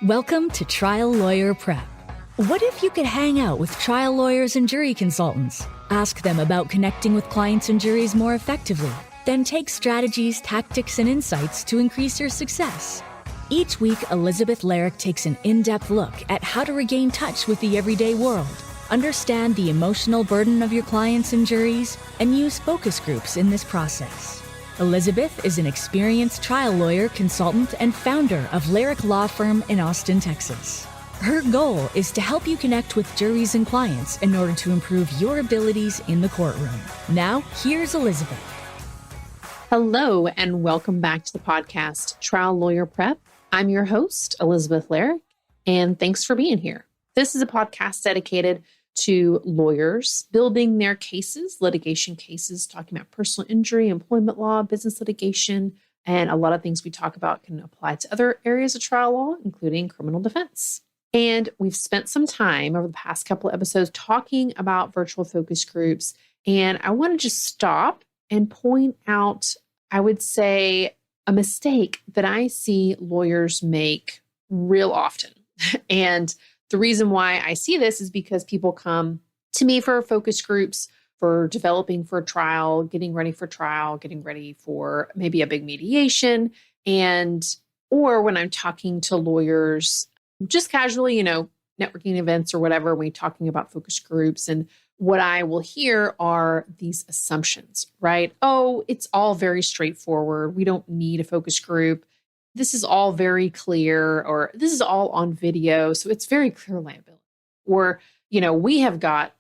Welcome to Trial Lawyer Prep. What if you could hang out with trial lawyers and jury consultants? Ask them about connecting with clients and juries more effectively. Then take strategies, tactics, and insights to increase your success. Each week, Elizabeth Larrick takes an in-depth look at how to regain touch with the everyday world, understand the emotional burden of your clients and juries, and use focus groups in this process. Elizabeth is an experienced trial lawyer, consultant, and founder of Larrick Law Firm in Austin, Texas. Her goal is to help you connect with juries and clients in order to improve your abilities in the courtroom. Now, here's Elizabeth. Hello, and welcome back to the podcast, Trial Lawyer Prep. I'm your host, Elizabeth Larrick, and thanks for being here. This is a podcast dedicated to lawyers building their cases, litigation cases, talking about personal injury, employment law, business litigation, and a lot of things we talk about can apply to other areas of trial law, including criminal defense. And we've spent some time over the past couple of episodes talking about virtual focus groups. And I want to just stop and point out, I would say, a mistake that I see lawyers make real often. And the reason why I see this is because people come to me for focus groups, for developing for trial, getting ready for maybe a big mediation, or when I'm talking to lawyers, just casually, networking events or whatever, we're talking about focus groups. And what I will hear are these assumptions, right? Oh, it's all very straightforward. We don't need a focus group. This is all very clear, or this is all on video, so it's very clear liability. Or, we have got,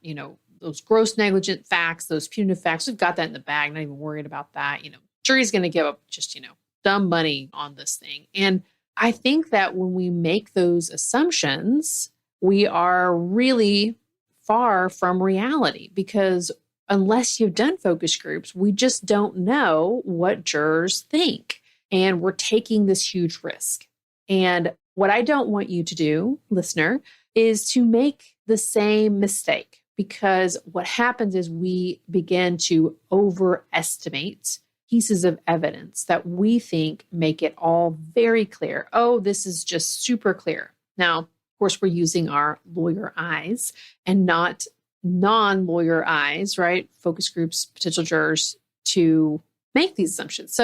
those gross negligent facts, those punitive facts, we've got that in the bag, not even worried about that. Jury's going to give up just, dumb money on this thing. And I think that when we make those assumptions, we are really far from reality, because unless you've done focus groups, we just don't know what jurors think. And we're taking this huge risk. And what I don't want you to do, listener, is to make the same mistake, because what happens is we begin to overestimate pieces of evidence that we think make it all very clear. Oh, this is just super clear. Now, of course, we're using our lawyer eyes and not non-lawyer eyes, right? Focus groups, potential jurors, to make these assumptions.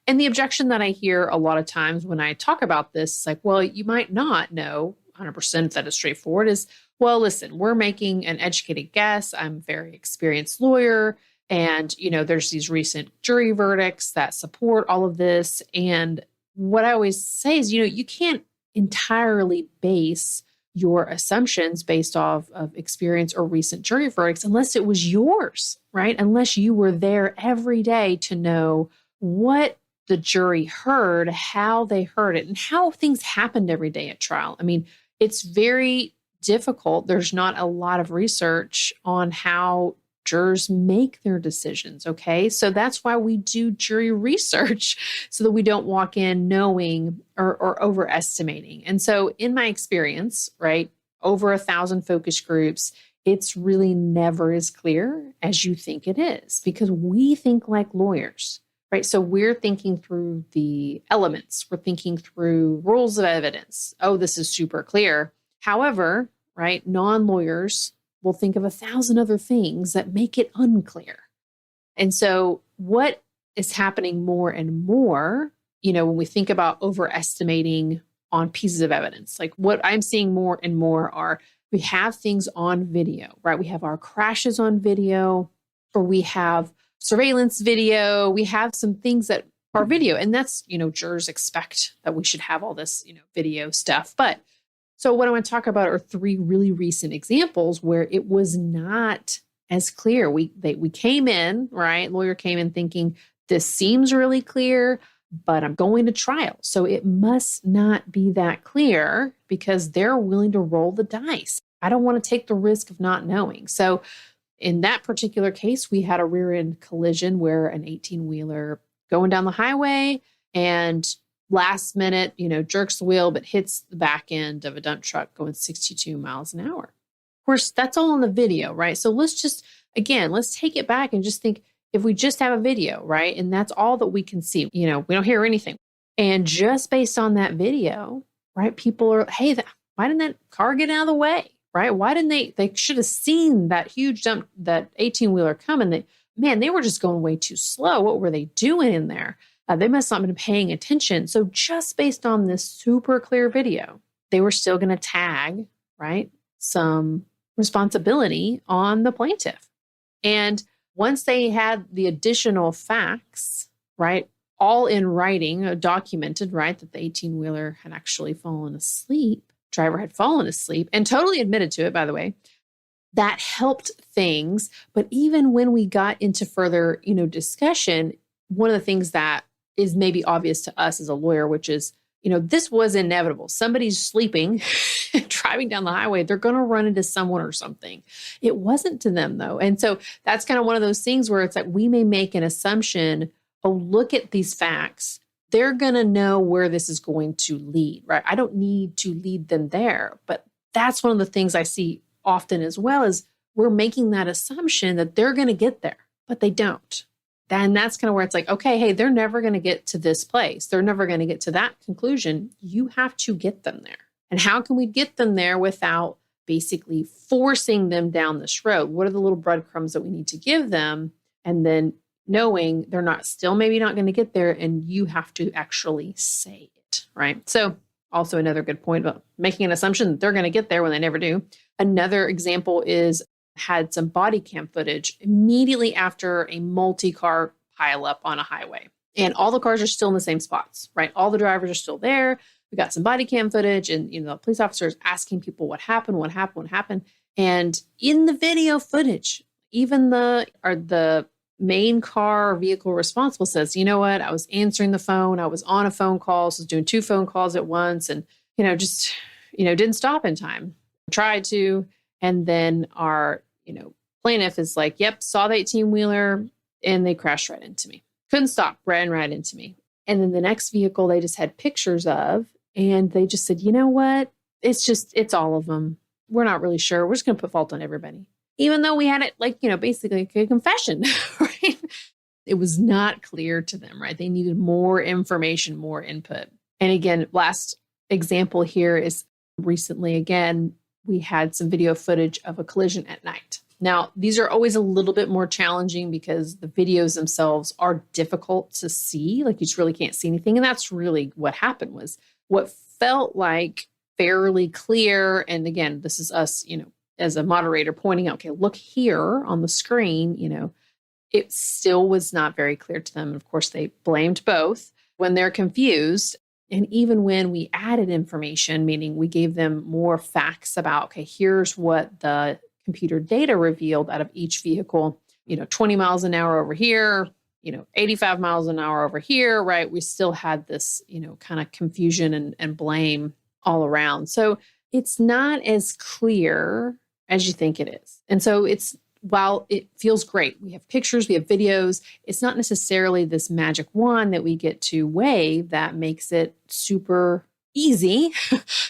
And the objection that I hear a lot of times when I talk about this is like, well, you might not know 100% that is straightforward, is, well, listen, we're making an educated guess. I'm a very experienced lawyer. And, there's these recent jury verdicts that support all of this. And what I always say is, you can't entirely base your assumptions based off of experience or recent jury verdicts unless it was yours, right? Unless you were there every day to know what the jury heard, how they heard it, and how things happened every day at trial. I mean, it's very difficult. There's not a lot of research on how jurors make their decisions, okay? So that's why we do jury research, so that we don't walk in knowing or overestimating. And so in my experience, right, over 1,000 focus groups, it's really never as clear as you think it is, because we think like lawyers. Right. So we're thinking through the elements. We're thinking through rules of evidence. Oh, this is super clear. However, right, non-lawyers will think of 1,000 other things that make it unclear. And so what is happening more and more, when we think about overestimating on pieces of evidence, like what I'm seeing more and more are, we have things on video, right? We have our crashes on video, or we have surveillance video. We have some things that are video, and that's, jurors expect that we should have all this, video stuff. But so what I want to talk about are 3 really recent examples where it was not as clear. We came in, right? Lawyer came in thinking, this seems really clear, but I'm going to trial, so it must not be that clear, because they're willing to roll the dice. I don't want to take the risk of not knowing. So in that particular case, we had a rear end collision where an 18-wheeler going down the highway and last minute, jerks the wheel, but hits the back end of a dump truck going 62 miles an hour. Of course, that's all on the video, right? So let's take it back and just think, if we just have a video, right? And that's all that we can see, we don't hear anything. And just based on that video, right? People are, hey, why didn't that car get out of the way, right? Why didn't they should have seen that huge dump, that 18-wheeler coming. They were just going way too slow. What were they doing in there? They must not have been paying attention. So just based on this super clear video, they were still going to tag, right, some responsibility on the plaintiff. And once they had the additional facts, right, all in writing, documented, right, that the 18-wheeler had actually fallen asleep, driver had fallen asleep and totally admitted to it, by the way, that helped things. But even when we got into further, discussion, one of the things that is maybe obvious to us as a lawyer, which is, this was inevitable. Somebody's sleeping, driving down the highway, they're going to run into someone or something. It wasn't to them though. And so that's kind of one of those things where it's like, we may make an assumption, oh, look at these facts. They're going to know where this is going to lead, right? I don't need to lead them there. But that's one of the things I see often as well, is we're making that assumption that they're going to get there, but they don't. Then that's kind of where it's like, okay, hey, they're never going to get to this place. They're never going to get to that conclusion. You have to get them there. And how can we get them there without basically forcing them down this road? What are the little breadcrumbs that we need to give them? And then knowing they're maybe not going to get there, and you have to actually say it, right? So also another good point about making an assumption that they're going to get there when they never do. Another example is had some body cam footage immediately after a multi-car pileup on a highway. And all the cars are still in the same spots, right? All the drivers are still there. We got some body cam footage, and the police officers asking people what happened. And in the video footage, even the main car or vehicle responsible says, you know what? I was answering the phone. I was on a phone call. So I was doing 2 phone calls at once, and, didn't stop in time. Tried to. And then our, plaintiff is like, yep, saw the 18-wheeler and they crashed right into me. Couldn't stop, ran right into me. And then the next vehicle they just had pictures of, and they just said, you know what? It's all of them. We're not really sure. We're just going to put fault on everybody. Even though we had it basically like a confession, right? It was not clear to them, right? They needed more information, more input. And again, last example here is recently, again, we had some video footage of a collision at night. Now, these are always a little bit more challenging because the videos themselves are difficult to see. Like, you just really can't see anything. And that's really what happened. Was what felt like fairly clear. And again, this is us, as a moderator pointing out, okay, look here on the screen, it still was not very clear to them. And of course, they blamed both when they're confused. And even when we added information, meaning we gave them more facts about, okay, here's what the computer data revealed out of each vehicle, 20 miles an hour over here, 85 miles an hour over here, right? We still had this, kind of confusion and blame all around. So it's not as clear as you think it is. And so while it feels great, we have pictures, we have videos, it's not necessarily this magic wand that we get to wave that makes it super easy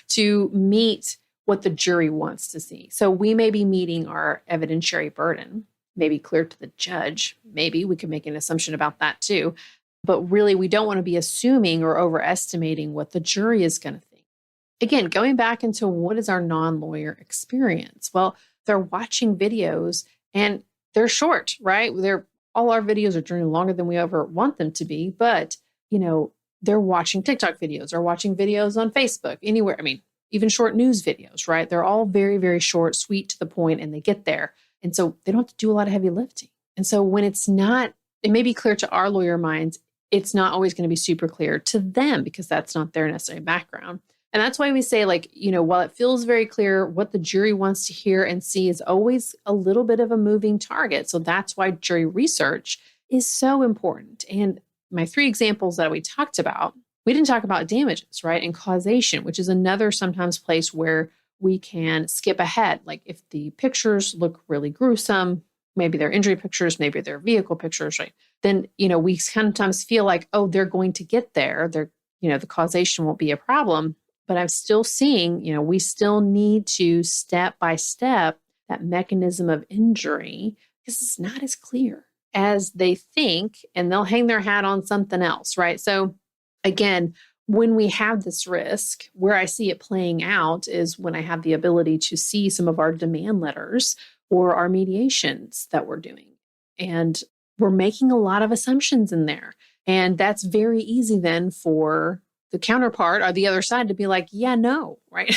to meet what the jury wants to see. So we may be meeting our evidentiary burden, maybe clear to the judge. Maybe we could make an assumption about that too. But really, we don't want to be assuming or overestimating what the jury is going to think. Again, going back into what is our non-lawyer experience? Well, they're watching videos and they're short, right? All our videos are generally longer than we ever want them to be, but they're watching TikTok videos or watching videos on Facebook, anywhere. Even short news videos, right? They're all very, very short, sweet, to the point, and they get there. And so they don't have to do a lot of heavy lifting. And so when it may be clear to our lawyer minds, it's not always going to be super clear to them because that's not their necessary background. And that's why we say, while it feels very clear, what the jury wants to hear and see is always a little bit of a moving target. So that's why jury research is so important. And my 3 examples that we talked about, we didn't talk about damages, right? And causation, which is another sometimes place where we can skip ahead. Like if the pictures look really gruesome, maybe they're injury pictures, maybe they're vehicle pictures, right? Then, we sometimes feel like, oh, they're going to get there. The causation won't be a problem. But I'm still seeing, we still need to step by step that mechanism of injury because it's not as clear as they think, and they'll hang their hat on something else, right? So again, when we have this risk, where I see it playing out is when I have the ability to see some of our demand letters or our mediations that we're doing. And we're making a lot of assumptions in there. And that's very easy then for the counterpart or the other side to be like, yeah, no, right?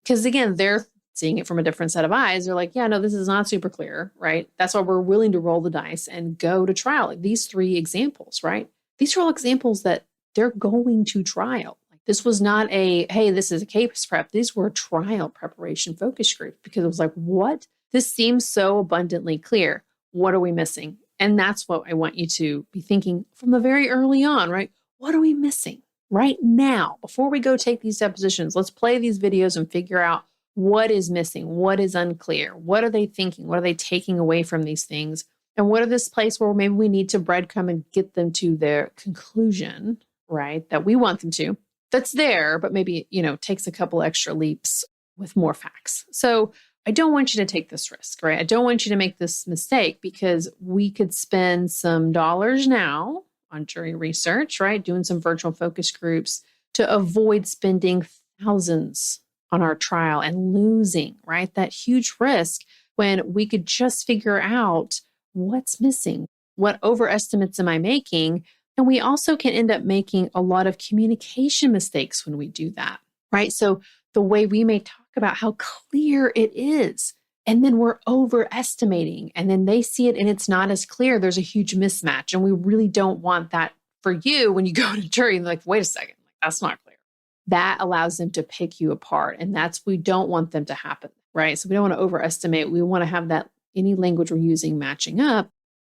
Because again, they're seeing it from a different set of eyes. They're like, yeah, no, this is not super clear, right? That's why we're willing to roll the dice and go to trial. Like these 3 examples, right? These are all examples that they're going to trial. Like this was not a, hey, this is a case prep. These were trial preparation focus groups because it was like, what? This seems so abundantly clear. What are we missing? And that's what I want you to be thinking from the very early on, right? What are we missing right now? Before we go take these depositions, let's play these videos and figure out what is missing, what is unclear, what are they thinking, what are they taking away from these things, and what are this place where maybe we need to breadcrumb and get them to their conclusion, right? That we want them to. That's there, but maybe, takes a couple extra leaps with more facts. So I don't want you to take this risk, right? I don't want you to make this mistake because we could spend some dollars now on jury research, right? Doing some virtual focus groups to avoid spending thousands on our trial and losing, right? That huge risk when we could just figure out what's missing, what overestimates am I making? And we also can end up making a lot of communication mistakes when we do that, right? So the way we may talk about how clear it is, and then we're overestimating, and then they see it and it's not as clear. There's a huge mismatch. And we really don't want that for you when you go to jury and like, wait a second, that's not clear. That allows them to pick you apart. And we don't want them to happen, right? So we don't want to overestimate. We want to have that any language we're using matching up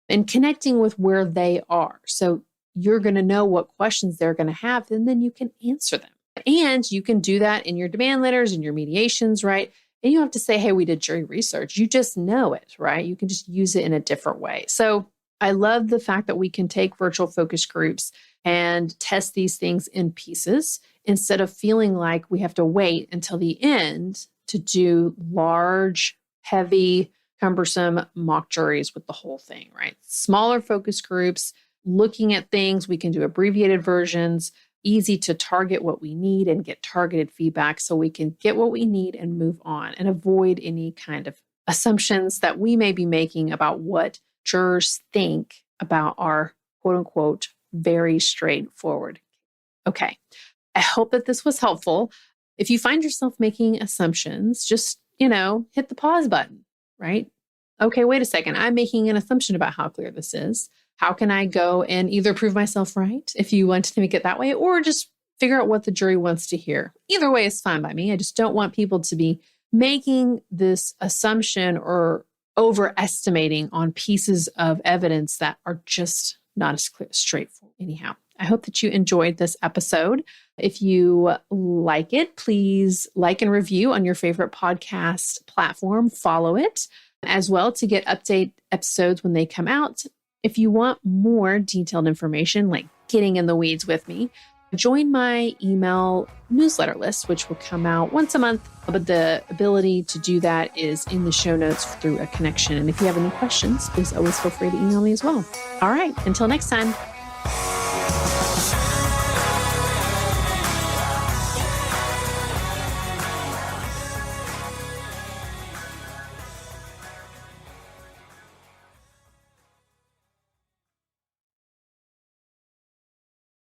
and connecting with where they are. So you're going to know what questions they're going to have, and then you can answer them. And you can do that in your demand letters and your mediations, right? And you don't have to say, hey, we did jury research. You just know it, right? You can just use it in a different way. So I love the fact that we can take virtual focus groups and test these things in pieces instead of feeling like we have to wait until the end to do large, heavy, cumbersome mock juries with the whole thing, right? Smaller focus groups, looking at things, we can do abbreviated versions, easy to target what we need and get targeted feedback so we can get what we need and move on and avoid any kind of assumptions that we may be making about what jurors think about our quote unquote very straightforward. Okay. I hope that this was helpful. If you find yourself making assumptions, just, hit the pause button, right? Okay, wait a second. I'm making an assumption about how clear this is. How can I go and either prove myself right if you want to make it that way, or just figure out what the jury wants to hear? Either way is fine by me. I just don't want people to be making this assumption or overestimating on pieces of evidence that are just not as clear, straightforward. Anyhow, I hope that you enjoyed this episode. If you like it, please like and review on your favorite podcast platform. Follow it as well to get update episodes when they come out. If you want more detailed information, like getting in the weeds with me, join my email newsletter list, which will come out once a month. But the ability to do that is in the show notes through a connection. And if you have any questions, please always feel free to email me as well. All right, until next time.